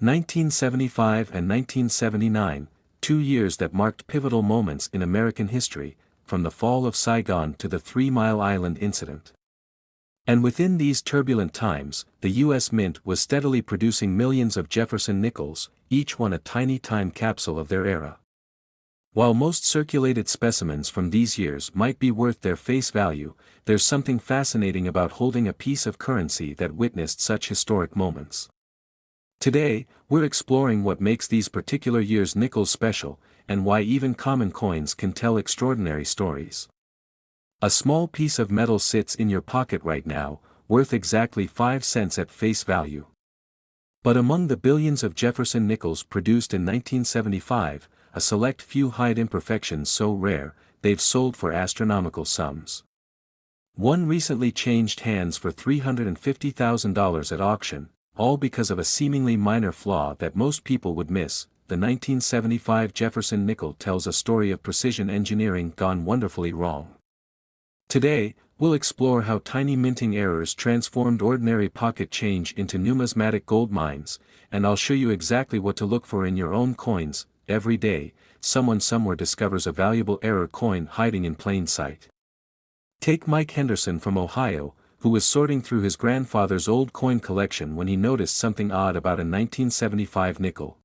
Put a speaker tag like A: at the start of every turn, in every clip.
A: 1975 and 1979, 2 years that marked pivotal moments in American history, from the fall of Saigon to the 3 Mile Island incident. And within these turbulent times, the U.S. Mint was steadily producing millions of Jefferson Nickels, each one a tiny time capsule of their era. While most circulated specimens from these years might be worth their face value, there's something fascinating about holding a piece of currency that witnessed such historic moments. Today, we're exploring what makes these particular years' nickels special, and why even common coins can tell extraordinary stories. A small piece of metal sits in your pocket right now, worth exactly 5 cents at face value. But among the billions of Jefferson Nickels produced in 1975, a select few hide imperfections so rare, they've sold for astronomical sums. One recently changed hands for $350,000 at auction, all because of a seemingly minor flaw that most people would miss. The 1975 Jefferson nickel tells a story of precision engineering gone wonderfully wrong. Today, we'll explore how tiny minting errors transformed ordinary pocket change into numismatic gold mines, and I'll show you exactly what to look for in your own coins. Every day, someone somewhere discovers a valuable error coin hiding in plain sight. Take Mike Henderson from Ohio, who was sorting through his grandfather's old coin collection when he noticed something odd about a 1975 nickel.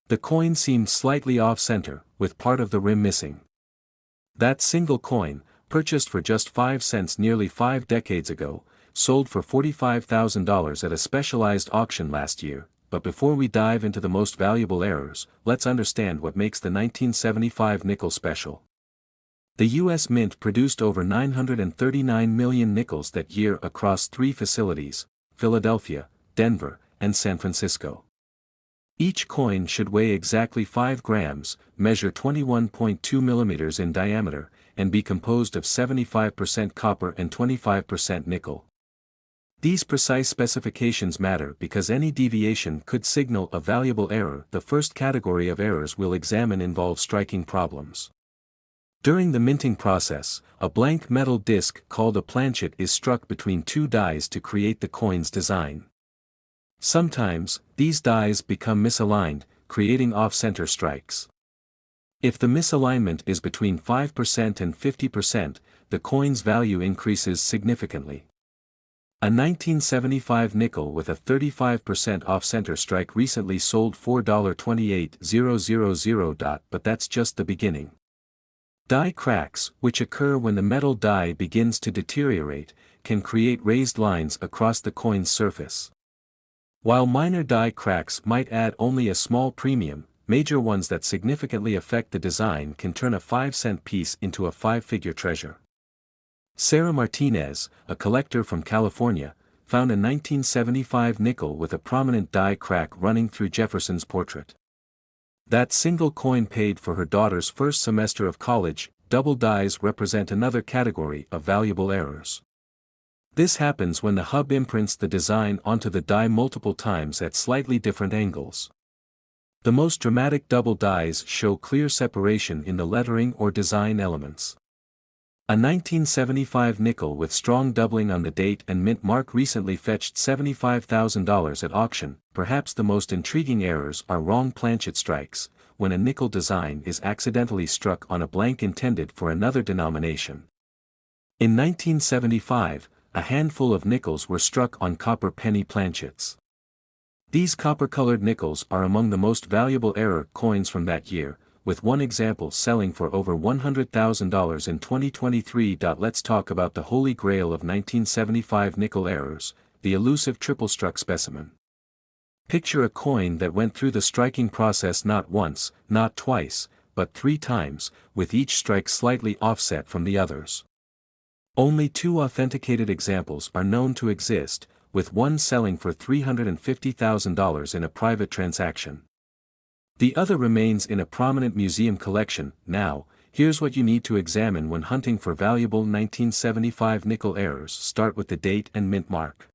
A: The coin seemed slightly off-center, with part of the rim missing. That single coin, purchased for just 5 cents nearly 5 decades ago, sold for $45,000 at a specialized auction last year. But before we dive into the most valuable errors, let's understand what makes the 1975 nickel special. The U.S. Mint produced over 939 million nickels that year across 3 facilities, Philadelphia, Denver, and San Francisco. Each coin should weigh exactly 5 grams, measure 21.2 millimeters in diameter, and be composed of 75% copper and 25% nickel. These precise specifications matter because any deviation could signal a valuable error. The first category of errors we'll examine involves striking problems. During the minting process, a blank metal disc called a planchet is struck between 2 dies to create the coin's design. Sometimes, these dies become misaligned, creating off-center strikes. If the misalignment is between 5% and 50%, the coin's value increases significantly. A 1975 nickel with a 35% off-center strike recently sold for $4.28000, but that's just the beginning. Die cracks, which occur when the metal die begins to deteriorate, can create raised lines across the coin's surface. While minor die cracks might add only a small premium, major ones that significantly affect the design can turn a 5-cent piece into a 5-figure treasure. Sarah Martinez, a collector from California, found a 1975 nickel with a prominent die crack running through Jefferson's portrait. That single coin paid for her daughter's first semester of college. Double dies represent another category of valuable errors. This happens when the hub imprints the design onto the die multiple times at slightly different angles. The most dramatic double dies show clear separation in the lettering or design elements. A 1975 nickel with strong doubling on the date and mint mark recently fetched $75,000 at auction. Perhaps the most intriguing errors are wrong planchet strikes, when a nickel design is accidentally struck on a blank intended for another denomination. In 1975, a handful of nickels were struck on copper penny planchets. These copper-colored nickels are among the most valuable error coins from that year, with one example selling for over $100,000 in 2023. Let's talk about the holy grail of 1975 nickel errors, the elusive triple-struck specimen. Picture a coin that went through the striking process not once, not twice, but 3 times, with each strike slightly offset from the others. Only 2 authenticated examples are known to exist, with one selling for $350,000 in a private transaction. The other remains in a prominent museum collection. Now, here's what you need to examine when hunting for valuable 1975 nickel errors. Start with the date and mint mark.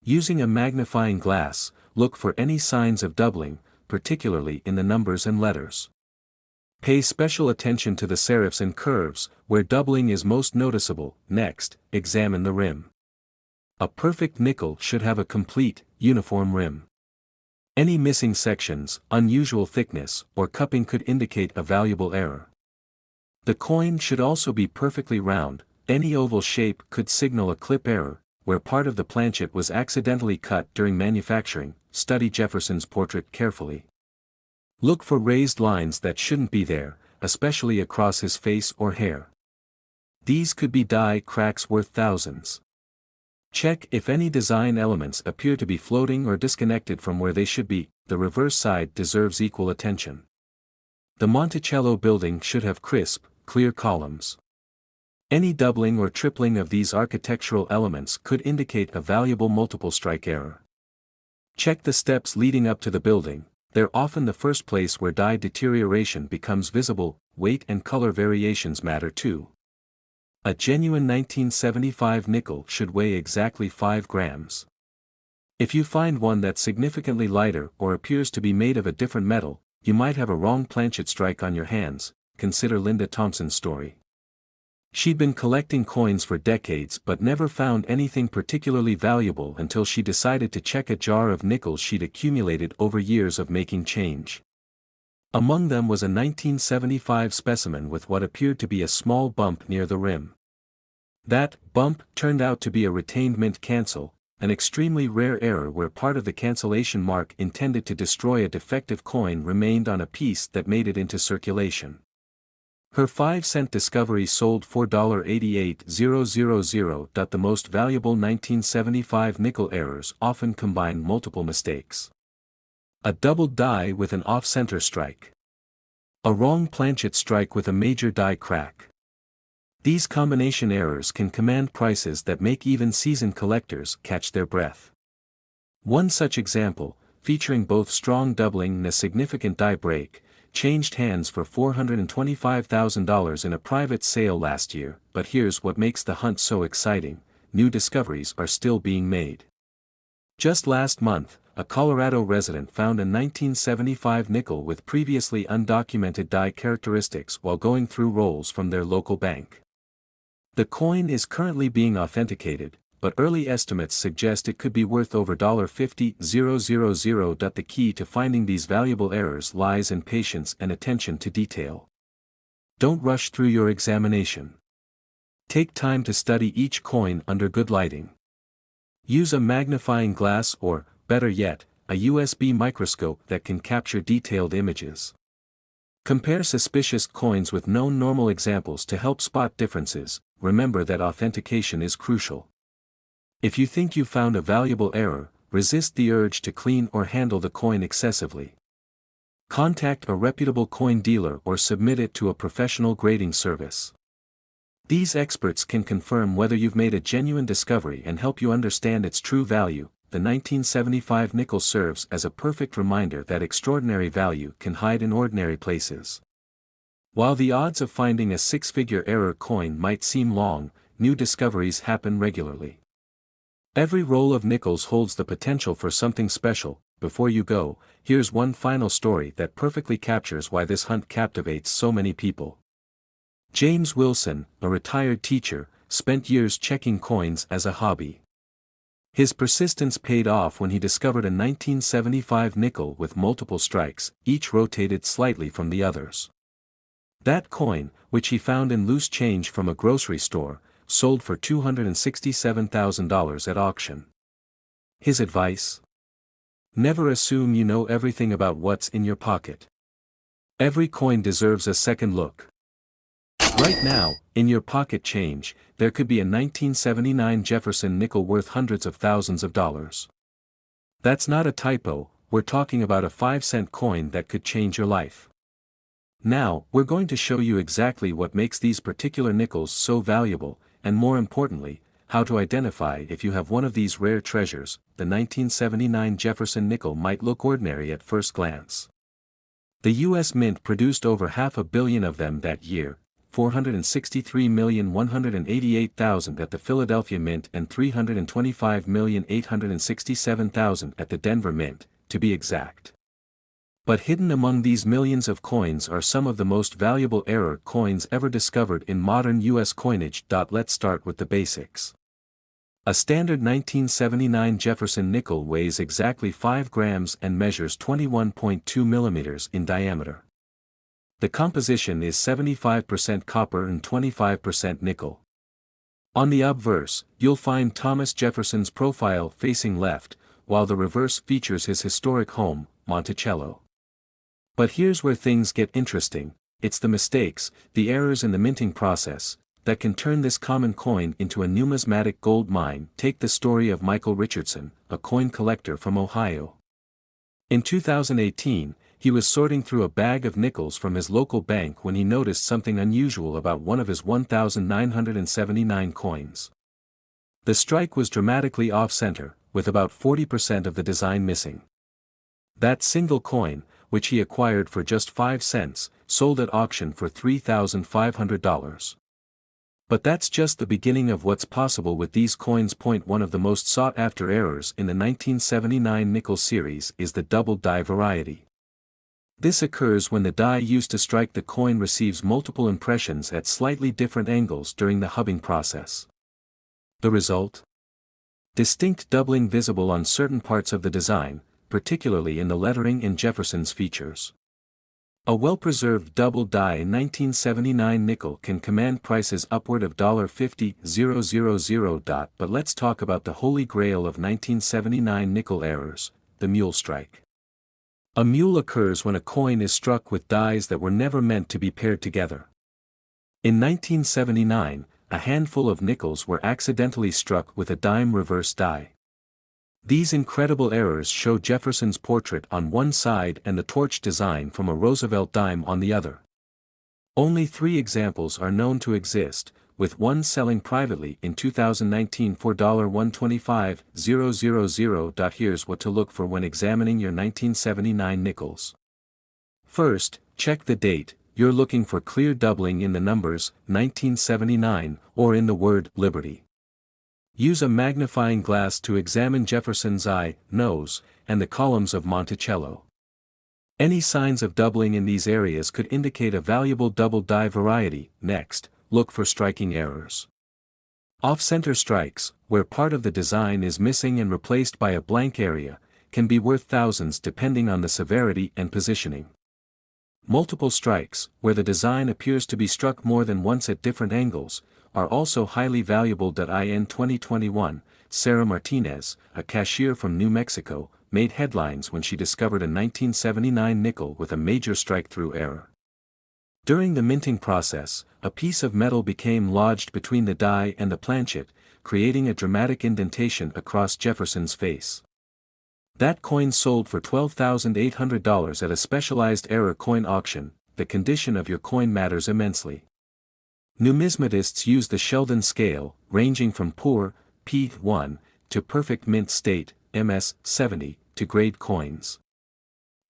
A: Using a magnifying glass, look for any signs of doubling, particularly in the numbers and letters. Pay special attention to the serifs and curves, where doubling is most noticeable. Next, examine the rim. A perfect nickel should have a complete, uniform rim. Any missing sections, unusual thickness, or cupping could indicate a valuable error. The coin should also be perfectly round. Any oval shape could signal a clip error, where part of the planchet was accidentally cut during manufacturing. Study Jefferson's portrait carefully. Look for raised lines that shouldn't be there, especially across his face or hair. These could be die cracks worth thousands. Check if any design elements appear to be floating or disconnected from where they should be. The reverse side deserves equal attention. The Monticello building should have crisp, clear columns. Any doubling or tripling of these architectural elements could indicate a valuable multiple strike error. Check the steps leading up to the building. They're often the first place where die deterioration becomes visible. Weight and color variations matter too. A genuine 1975 nickel should weigh exactly 5 grams. If you find one that's significantly lighter or appears to be made of a different metal, you might have a wrong planchet strike on your hands. Consider Linda Thompson's story. She'd been collecting coins for decades but never found anything particularly valuable until she decided to check a jar of nickels she'd accumulated over years of making change. Among them was a 1975 specimen with what appeared to be a small bump near the rim. That bump turned out to be a retained mint cancel, an extremely rare error where part of the cancellation mark intended to destroy a defective coin remained on a piece that made it into circulation. Her 5-cent discovery sold for $88,000. The most valuable 1975 nickel errors often combine multiple mistakes. A doubled die with an off-center strike. A wrong planchet strike with a major die crack. These combination errors can command prices that make even seasoned collectors catch their breath. One such example, featuring both strong doubling and a significant die break, changed hands for $425,000 in a private sale last year. But here's what makes the hunt so exciting: new discoveries are still being made. Just last month, a Colorado resident found a 1975 nickel with previously undocumented die characteristics while going through rolls from their local bank. The coin is currently being authenticated, but early estimates suggest it could be worth over $50,000. The key to finding these valuable errors lies in patience and attention to detail. Don't rush through your examination. Take time to study each coin under good lighting. Use a magnifying glass or, better yet, a USB microscope that can capture detailed images. Compare suspicious coins with known normal examples to help spot differences. Remember that authentication is crucial. If you think you found a valuable error, resist the urge to clean or handle the coin excessively. Contact a reputable coin dealer or submit it to a professional grading service. These experts can confirm whether you've made a genuine discovery and help you understand its true value. The 1975 nickel serves as a perfect reminder that extraordinary value can hide in ordinary places. While the odds of finding a 6-figure error coin might seem long, new discoveries happen regularly. Every roll of nickels holds the potential for something special. Before you go, here's one final story that perfectly captures why this hunt captivates so many people. James Wilson, a retired teacher, spent years checking coins as a hobby. His persistence paid off when he discovered a 1975 nickel with multiple strikes, each rotated slightly from the others. That coin, which he found in loose change from a grocery store, sold for $267,000 at auction. His advice? Never assume you know everything about what's in your pocket. Every coin deserves a second look. Right now, in your pocket change, there could be a 1979 Jefferson nickel worth hundreds of thousands of dollars. That's not a typo, we're talking about a 5-cent coin that could change your life. Now, we're going to show you exactly what makes these particular nickels so valuable, and more importantly, how to identify if you have one of these rare treasures. The 1979 Jefferson nickel might look ordinary at first glance. The U.S. Mint produced over 500 million of them that year, 463,188,000 at the Philadelphia Mint and 325,867,000 at the Denver Mint, to be exact. But hidden among these millions of coins are some of the most valuable error coins ever discovered in modern U.S. coinage. Let's start with the basics. A standard 1979 Jefferson nickel weighs exactly 5 grams and measures 21.2 millimeters in diameter. The composition is 75% copper and 25% nickel. On the obverse, you'll find Thomas Jefferson's profile facing left, while the reverse features his historic home, Monticello. But here's where things get interesting: it's the mistakes, the errors in the minting process, that can turn this common coin into a numismatic gold mine. Take the story of Michael Richardson, a coin collector from Ohio. In 2018, he was sorting through a bag of nickels from his local bank when he noticed something unusual about one of his 1,979 coins. The strike was dramatically off-center, with about 40% of the design missing. That single coin, which he acquired for just 5 cents, sold at auction for $3,500. But that's just the beginning of what's possible with these coins. One of the most sought-after errors in the 1979 nickel series is the double die variety. This occurs when the die used to strike the coin receives multiple impressions at slightly different angles during the hubbing process. The result? Distinct doubling visible on certain parts of the design, particularly in the lettering in Jefferson's features. A well-preserved double-die 1979 nickel can command prices upward of $50,000. But let's talk about the holy grail of 1979 nickel errors, the mule strike. A mule occurs when a coin is struck with dies that were never meant to be paired together. In 1979, a handful of nickels were accidentally struck with a dime reverse die. These incredible errors show Jefferson's portrait on one side and the torch design from a Roosevelt dime on the other. Only 3 examples are known to exist, with one selling privately in 2019 for $125,000. Here's what to look for when examining your 1979 nickels. First, check the date. You're looking for clear doubling in the numbers 1979 or in the word Liberty. Use a magnifying glass to examine Jefferson's eye, nose, and the columns of Monticello. Any signs of doubling in these areas could indicate a valuable double die variety. Next, look for striking errors. Off-center strikes, where part of the design is missing and replaced by a blank area, can be worth thousands depending on the severity and positioning. Multiple strikes, where the design appears to be struck more than once at different angles, are also highly valuable. In 2021, Sarah Martinez, a cashier from New Mexico, made headlines when she discovered a 1979 nickel with a major strike-through error. During the minting process, a piece of metal became lodged between the die and the planchet, creating a dramatic indentation across Jefferson's face. That coin sold for $12,800 at a specialized error coin auction. The condition of your coin matters immensely. Numismatists use the Sheldon scale, ranging from poor, P1, to perfect mint state, MS 70, to grade coins.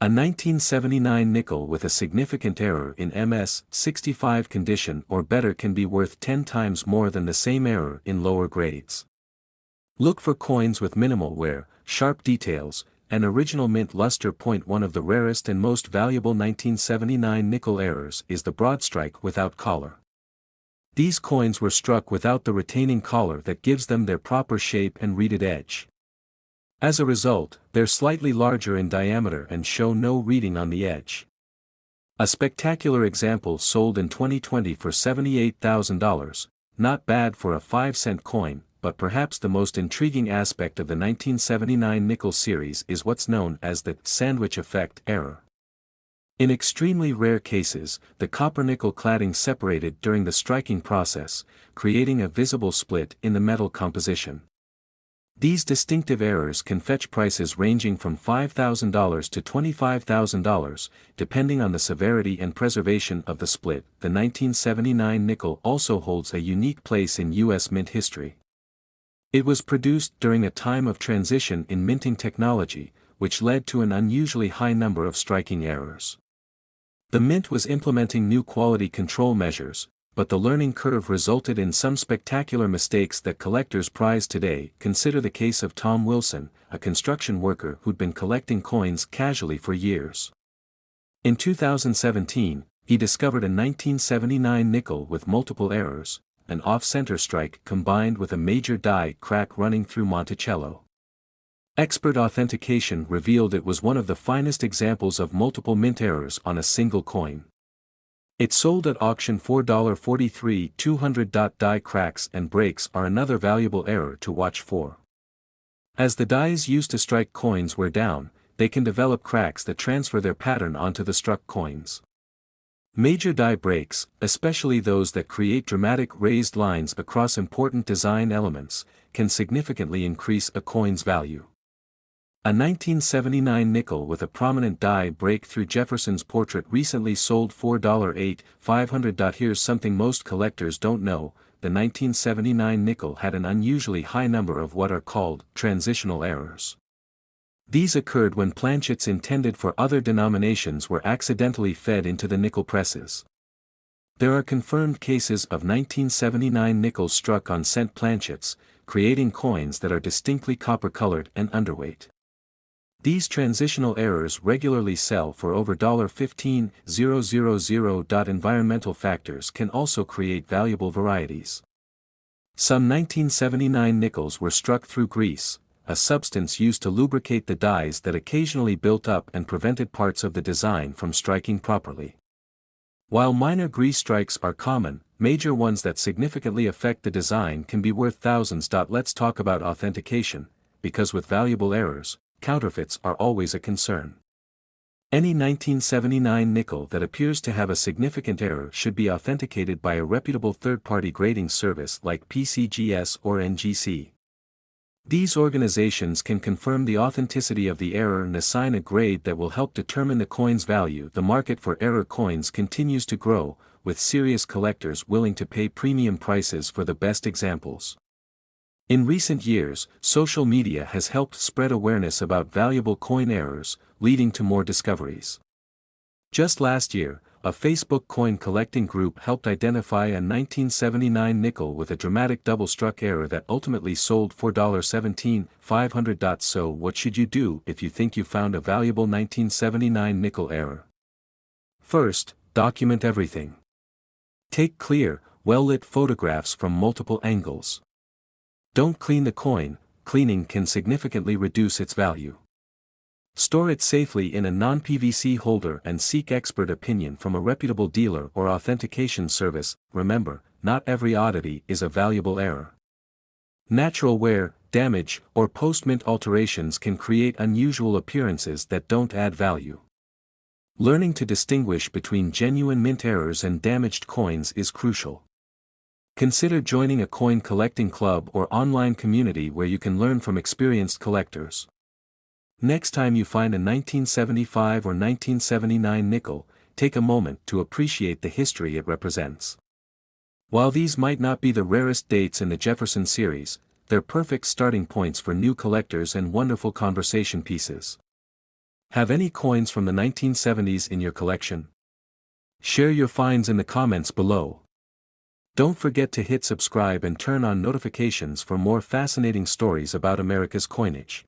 A: A 1979 nickel with a significant error in MS 65 condition or better can be worth 10 times more than the same error in lower grades. Look for coins with minimal wear, sharp details, and original mint luster. One of the rarest and most valuable 1979 nickel errors is the broad strike without collar. These coins were struck without the retaining collar that gives them their proper shape and reeded edge. As a result, they're slightly larger in diameter and show no reeding on the edge. A spectacular example sold in 2020 for $78,000, not bad for a 5-cent coin, but perhaps the most intriguing aspect of the 1979 nickel series is what's known as the sandwich effect error. In extremely rare cases, the copper-nickel cladding separated during the striking process, creating a visible split in the metal composition. These distinctive errors can fetch prices ranging from $5,000 to $25,000, depending on the severity and preservation of the split. The 1979 nickel also holds a unique place in U.S. mint history. It was produced during a time of transition in minting technology, which led to an unusually high number of striking errors. The mint was implementing new quality control measures, but the learning curve resulted in some spectacular mistakes that collectors prize today. Consider the case of Tom Wilson, a construction worker who'd been collecting coins casually for years. In 2017, he discovered a 1979 nickel with multiple errors, an off-center strike combined with a major die crack running through Monticello. Expert authentication revealed it was one of the finest examples of multiple mint errors on a single coin. It sold at auction $4.43. 200. Die cracks and breaks are another valuable error to watch for. As the dies used to strike coins wear down, they can develop cracks that transfer their pattern onto the struck coins. Major die breaks, especially those that create dramatic raised lines across important design elements, can significantly increase a coin's value. A 1979 nickel with a prominent die break through Jefferson's portrait recently sold $4.85. Here's something most collectors don't know: the 1979 nickel had an unusually high number of what are called transitional errors. These occurred when planchets intended for other denominations were accidentally fed into the nickel presses. There are confirmed cases of 1979 nickels struck on cent planchets, creating coins that are distinctly copper-colored and underweight. These transitional errors regularly sell for over $15,000. Environmental factors can also create valuable varieties. Some 1979 nickels were struck through grease, a substance used to lubricate the dies that occasionally built up and prevented parts of the design from striking properly. While minor grease strikes are common, major ones that significantly affect the design can be worth thousands. Let's talk about authentication, because with valuable errors, counterfeits are always a concern. Any 1979 nickel that appears to have a significant error should be authenticated by a reputable third-party grading service like PCGS or NGC. These organizations can confirm the authenticity of the error and assign a grade that will help determine the coin's value. The market for error coins continues to grow, with serious collectors willing to pay premium prices for the best examples. In recent years, social media has helped spread awareness about valuable coin errors, leading to more discoveries. Just last year, a Facebook coin collecting group helped identify a 1979 nickel with a dramatic double-struck error that ultimately sold $4.17,500. So what should you do if you think you found a valuable 1979 nickel error? First, document everything. Take clear, well-lit photographs from multiple angles. Don't clean the coin; cleaning can significantly reduce its value. Store it safely in a non-PVC holder and seek expert opinion from a reputable dealer or authentication service. Remember, not every oddity is a valuable error. Natural wear, damage, or post-mint alterations can create unusual appearances that don't add value. Learning to distinguish between genuine mint errors and damaged coins is crucial. Consider joining a coin collecting club or online community where you can learn from experienced collectors. Next time you find a 1975 or 1979 nickel, take a moment to appreciate the history it represents. While these might not be the rarest dates in the Jefferson series, they're perfect starting points for new collectors and wonderful conversation pieces. Have any coins from the 1970s in your collection? Share your finds in the comments below. Don't forget to hit subscribe and turn on notifications for more fascinating stories about America's coinage.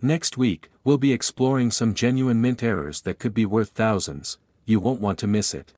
A: Next week, we'll be exploring some genuine mint errors that could be worth thousands. You won't want to miss it.